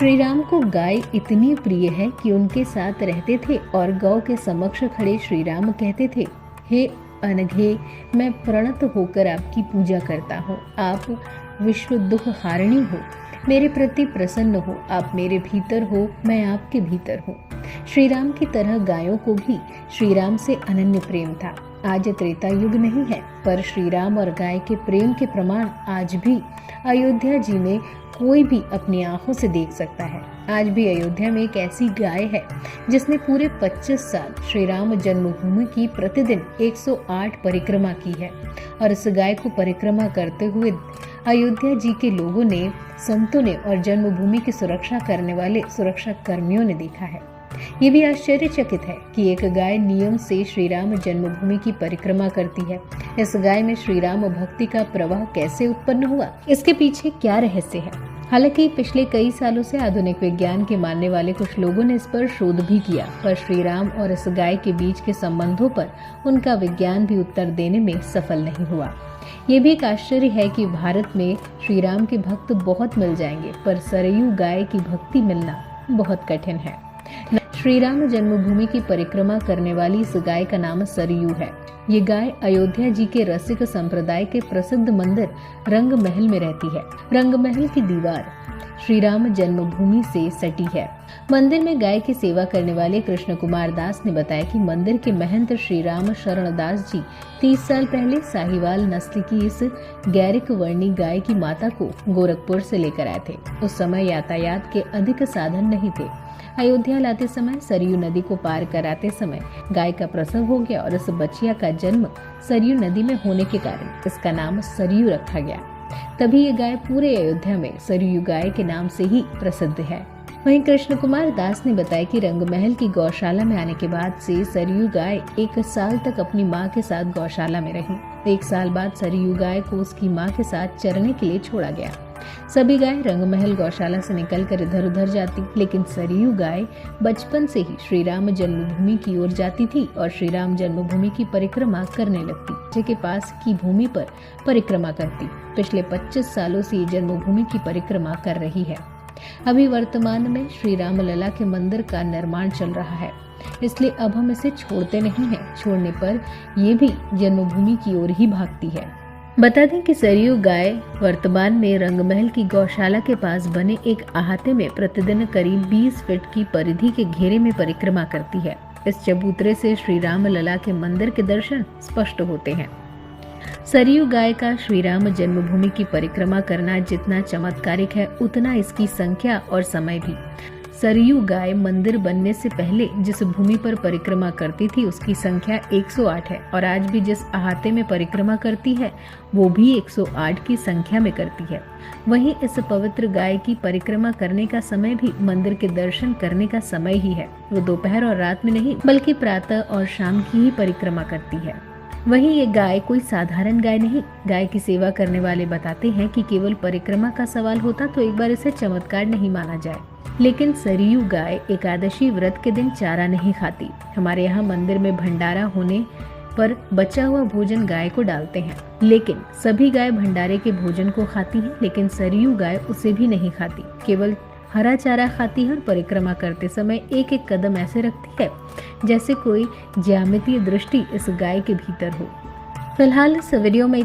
श्री राम को गाय इतनी प्रिय है कि उनके साथ रहते थे और गौ के समक्ष खड़े श्री राम कहते थे, हे अनघे, मैं प्रणत होकर आपकी पूजा करता हूँ। आप विश्व दुख हारिणी हो, मेरे प्रति प्रसन्न हो, आप मेरे भीतर हो, मैं आपके भीतर हूँ। श्री राम की तरह गायों को भी श्री राम से अनन्य प्रेम था। आज त्रेता युग नहीं है, पर श्री राम और गाय के प्रेम के प्रमाण आज भी अयोध्या जी में कोई भी अपनी आंखों से देख सकता है। आज भी अयोध्या में एक ऐसी गाय है जिसने पूरे 25 साल श्री राम जन्मभूमि की प्रतिदिन 108 परिक्रमा की है, और इस गाय को परिक्रमा करते हुए अयोध्या जी के लोगों ने, संतों ने और जन्मभूमि की सुरक्षा करने वाले सुरक्षा कर्मियों ने देखा है। ये भी आश्चर्यचकित है कि एक गाय नियम से श्री राम जन्मभूमि की परिक्रमा करती है। इस गाय में श्री राम भक्ति का प्रवाह कैसे उत्पन्न हुआ, इसके पीछे क्या रहस्य है? हालांकि पिछले कई सालों से आधुनिक विज्ञान के मानने वाले कुछ लोगों ने इस पर शोध भी किया, पर श्री राम और इस गाय के बीच के संबंधों पर उनका विज्ञान भी उत्तर देने में सफल नहीं हुआ। ये भी एक आश्चर्य है कि भारत में श्री राम के भक्त बहुत मिल जाएंगे, पर सरयू गाय की भक्ति मिलना बहुत कठिन है। श्री राम जन्मभूमि की परिक्रमा करने वाली इस गाय का नाम सरयू है। ये गाय अयोध्या जी के रसिक संप्रदाय के प्रसिद्ध मंदिर रंग महल में रहती है। रंग महल की दीवार श्री राम जन्मभूमि से सटी है। मंदिर में गाय की सेवा करने वाले कृष्ण कुमार दास ने बताया कि मंदिर के महंत श्री राम शरण दास जी 30 साल पहले साहिवाल नस्ल की इस गैरिक वर्णी गाय की माता को गोरखपुर से लेकर आए थे। उस समय यातायात के अधिक साधन नहीं थे। अयोध्या लाते समय सरयू नदी को पार कराते समय गाय का प्रसव हो गया और इस बच्चिया का जन्म सरयू नदी में होने के कारण इसका नाम सरयू रखा गया। तभी ये गाय पूरे अयोध्या में सरयू गाय के नाम से ही प्रसिद्ध है। वहीं कृष्ण कुमार दास ने बताया कि रंग महल की गौशाला में आने के बाद से सरयू गाय 1 साल तक अपनी मां के साथ गौशाला में रही। 1 साल बाद सरयू गाय को उसकी मां के साथ चरने के लिए छोड़ा गया। सभी गाय रंग महल गौशाला से निकलकर इधर उधर जाती, लेकिन सरयू गाय बचपन से ही श्री राम जन्मभूमि की ओर जाती थी और श्री राम जन्मभूमि की परिक्रमा करने लगती, जिसके पास की भूमि पर परिक्रमा करती। पिछले 25 सालों से ये जन्मभूमि की परिक्रमा कर रही है। अभी वर्तमान में श्री राम लला के मंदिर का निर्माण चल रहा है, इसलिए अब हम इसे छोड़ते नहीं हैं। छोड़ने पर ये भी जन्मभूमि की ओर ही भागती है। बता दें कि सरयू गाय वर्तमान में रंगमहल की गौशाला के पास बने एक अहाते में प्रतिदिन करीब 20 फीट की परिधि के घेरे में परिक्रमा करती है। इस चबूतरे से श्री राम लला के मंदिर के दर्शन स्पष्ट होते हैं। सरयू गाय का श्री राम जन्मभूमि की परिक्रमा करना जितना चमत्कारिक है, उतना इसकी संख्या और समय भी। सरयू गाय मंदिर बनने से पहले जिस भूमि पर परिक्रमा करती थी उसकी संख्या 108 है, और आज भी जिस अहाते में परिक्रमा करती है वो भी 108 की संख्या में करती है। वहीं इस पवित्र गाय की परिक्रमा करने का समय भी मंदिर के दर्शन करने का समय ही है। वो दोपहर और रात में नहीं, बल्कि प्रातः और शाम की ही परिक्रमा करती है। वहीं ये गाय कोई साधारण गाय नहीं। गाय की सेवा करने वाले बताते हैं कि केवल परिक्रमा का सवाल होता तो एक बार इसे चमत्कार नहीं माना जाए, लेकिन सरयू गाय एकादशी व्रत के दिन चारा नहीं खाती। हमारे यहाँ मंदिर में भंडारा होने पर बचा हुआ भोजन गाय को डालते हैं, लेकिन सभी गाय भंडारे के भोजन को खाती हैं, लेकिन सरयू गाय उसे भी नहीं खाती, केवल हरा चारा खाती है और परिक्रमा करते समय एक एक कदम ऐसे रखती है जैसे कोई ज्यामितीय दृष्टि इस गाय के भीतर हो। फिलहाल इस वीडियो में